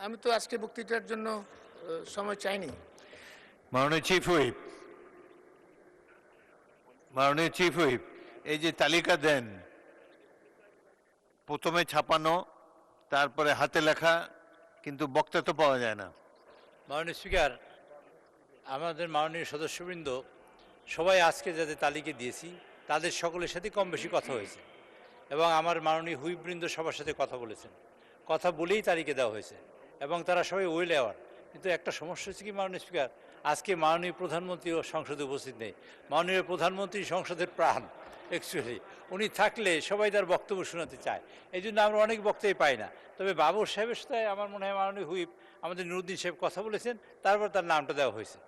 আমি তো আজকে বক্তৃতার জন্য সময় চাইনি। মাননীয় চিফ হুইপ, এই যে তালিকা দেন, প্রথমে ছাপানো, তারপরে হাতে লেখা, কিন্তু বক্তা তো পাওয়া যায় না। মাননীয় স্পিকার, আমাদের মাননীয় সদস্যবৃন্দ সবাই আজকে যাদের তালিকা দিয়েছি তাদের সকলের সাথে কম বেশি কথা হয়েছে এবং আমার মাননীয় হুইপবৃন্দ সবার সাথে কথা বলেছেন, কথা বলেই তালিকা দেওয়া হয়েছে এবং তারা সবাই ওয়েল অ্যাওয়ার। কিন্তু একটা সমস্যা হচ্ছে কি মাননীয় স্পিকার, আজকে মাননীয় প্রধানমন্ত্রীও সংসদে উপস্থিত নেই। মাননীয় প্রধানমন্ত্রী সংসদের প্রাণ অ্যাকচুয়ালি, উনি থাকলে সবাই তার বক্তব্য শোনাতে চায়, এই জন্য আমরা অনেক বক্তব্য পাই না। তবে বাবর সাহেবের সাথে আমার মনে হয় মাননীয় হুইপ আমাদের নুরুদ্দিন সাহেব কথা বলেছেন, তারপর তার নামটা দেওয়া হয়েছে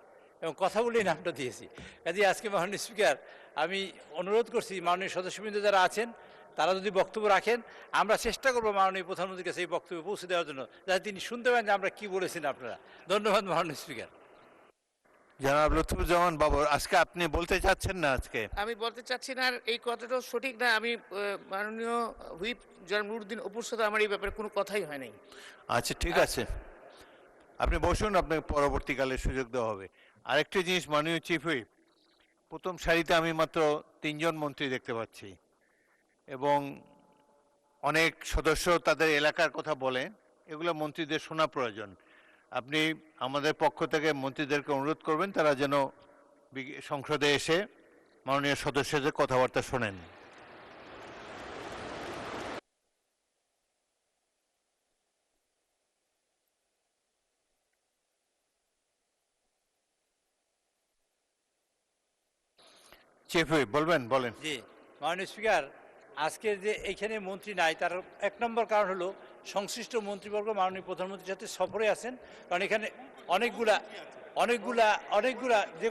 এবং কথা বলেই নামটা দিয়েছি। কাজে আজকে মাননীয় স্পিকার, আমি অনুরোধ করছি মাননীয় সদস্যবৃন্দ যারা আছেন তারা যদি বক্তব্য রাখেন, আমরা চেষ্টা করবো মাননীয় প্রধানমন্ত্রীর কাছে এই বক্তব্য পৌঁছে দেওয়ার জন্য, যাতে তিনি শুনতে পারেন যে আমরা কি বলেছেন আপনারা। ধন্যবাদ মাননীয় স্পিকার। জনাব লুৎফুজ্জামান বাবর, আজকে আপনি বলতে চাচ্ছেন না? আজকে আমি বলতে চাচ্ছি না, আর এই কথাটাও সঠিক না। আমি মাননীয় হুইপ জনাব নুরুদ্দিন অপুর সাথে আমার এই ব্যাপারে কোনো কথাই হয় নাই। আচ্ছা, ঠিক আছে, আপনি বসুন, আপনাকে পরবর্তীকালে সুযোগ দেওয়া হবে। আরেকটি জিনিস মাননীয় চিফ হুইপ, প্রথম সারিতে আমি মাত্র 3 জন মন্ত্রী দেখতে পাচ্ছি এবং অনেক সদস্য তাদের এলাকার কথা বলেন, এগুলো মন্ত্রীদের শোনা প্রয়োজন। আপনি আমাদের পক্ষ থেকে মন্ত্রীদেরকে অনুরোধ করবেন তারা যেন সংসদে এসে মাননীয় সদস্যদের কথাবার্তা শোনেন। চিফ হুইপ বলবেন, বলেন। জি মাননীয় স্পিকার, আজকের যে এইখানে মন্ত্রী নাই তার এক নম্বর কারণ হলো সংশ্লিষ্ট মন্ত্রীবর্গ মাননীয় প্রধানমন্ত্রীর সাথে সফরে আছেন। কারণ এখানে অনেকগুলা যে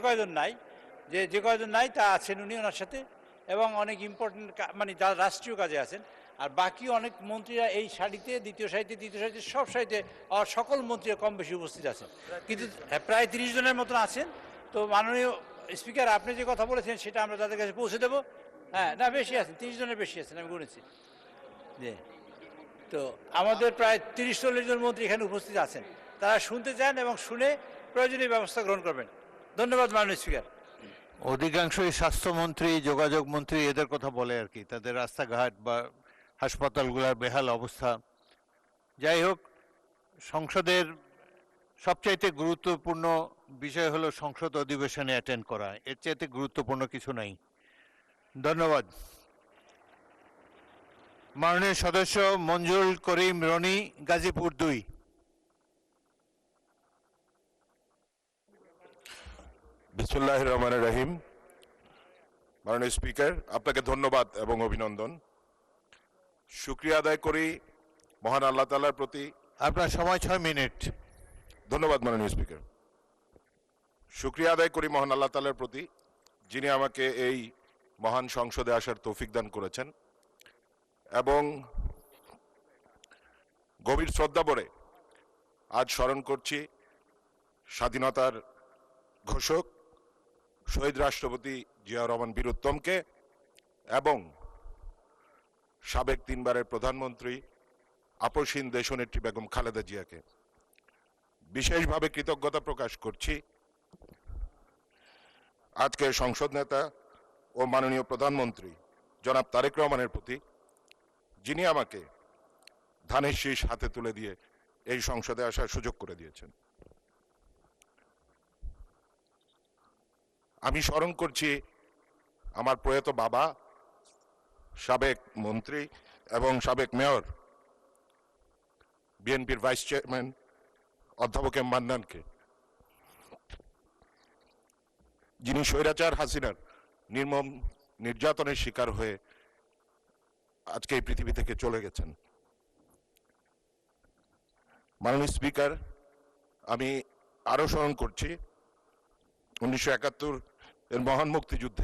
কয়জন নাই তা আছেন উনি ওনার সাথে, এবং অনেক ইম্পর্টেন্ট মানে যারা রাষ্ট্রীয় কাজে আছেন। আর বাকি অনেক মন্ত্রীরা এই সারিতে, দ্বিতীয় সারিতে সব সারিতে সকল মন্ত্রীরা কম বেশি উপস্থিত আছেন, কিন্তু প্রায় 30 জনের মতন আছেন। তো মাননীয় স্পিকার, আপনি যে কথা বলেছেন সেটা আমরা তাদের কাছে পৌঁছে দেবো। হ্যাঁ, না বেশি আছেন, 30 জনের বেশি আছেন, আমি গুনেছি। জি, তো আমাদের প্রায় 30-40 জন মন্ত্রী এখানে উপস্থিত আছেন, তারা শুনতে চান এবং শুনে প্রয়োজনীয় ব্যবস্থা গ্রহণ করবেন। ধন্যবাদ মাননীয় স্পিকার। অধিকাংশই স্বাস্থ্যমন্ত্রী, যোগাযোগ মন্ত্রী এদের কথা বলে আর কি, তাদের রাস্তাঘাট বা হাসপাতালগুলোর বেহাল অবস্থা। যাই হোক, সংসদের সবচাইতে গুরুত্বপূর্ণ বিষয় হলো সংসদ অধিবেশনে অ্যাটেন্ড করা, এর চাইতে গুরুত্বপূর্ণ কিছু নাই। ধন্যবাদ। মাননীয় সদস্য মঞ্জুর করিম রনি, গাজীপুর 2। বিসমিল্লাহির রহমানির রহিম। মাননীয় স্পিকার, আপনাকে ধন্যবাদ এবং অভিনন্দন। শুকরিয়া আদায় করি মহান আল্লাহ তাআলার প্রতি। আপনার সময় 6 মিনিট। ধন্যবাদ মাননীয় স্পিকার। শুকরিয়া আদায় করি মহান আল্লাহ তাআলার প্রতি, যিনি আমাকে এই মহান সংসদে আসার তৌফিক দান করেছেন, এবং গভীর শ্রদ্ধা ভরে আজ স্মরণ করছি স্বাধীনতার ঘোষক শহীদ রাষ্ট্রপতি জিয়াউর রহমান বীর উত্তমকে এবং সাবেক 3 বারের প্রধানমন্ত্রী আপসহীন দেশনেত্রী বেগম খালেদা জিয়াকে। বিশেষভাবে কৃতজ্ঞতা প্রকাশ করছি আজকে সংসদ নেতা ও মাননীয় প্রধানমন্ত্রী জনাব তারেক রহমানের প্রতি, যিনি আমাকে ধানের শীষ হাতে তুলে দিয়ে এই সংসদে আসার সুযোগ করে দিয়েছেন। আমি স্মরণ করছি আমার প্রয়াত বাবা, সাবেক মন্ত্রী এবং সাবেক মেয়র, বিএনপির ভাইস চেয়ারম্যান অধ্যাপক এম মান্নানকে, যিনি স্বৈরাচার হাসিনার নির্মম নির্যাতনের শিকার হয়ে আজকে এই পৃথিবী থেকে চলে গেছেন। মাননীয় স্পিকার, আমি আরো স্মরণ করছি 1971 এর মহান মুক্তিযুদ্ধে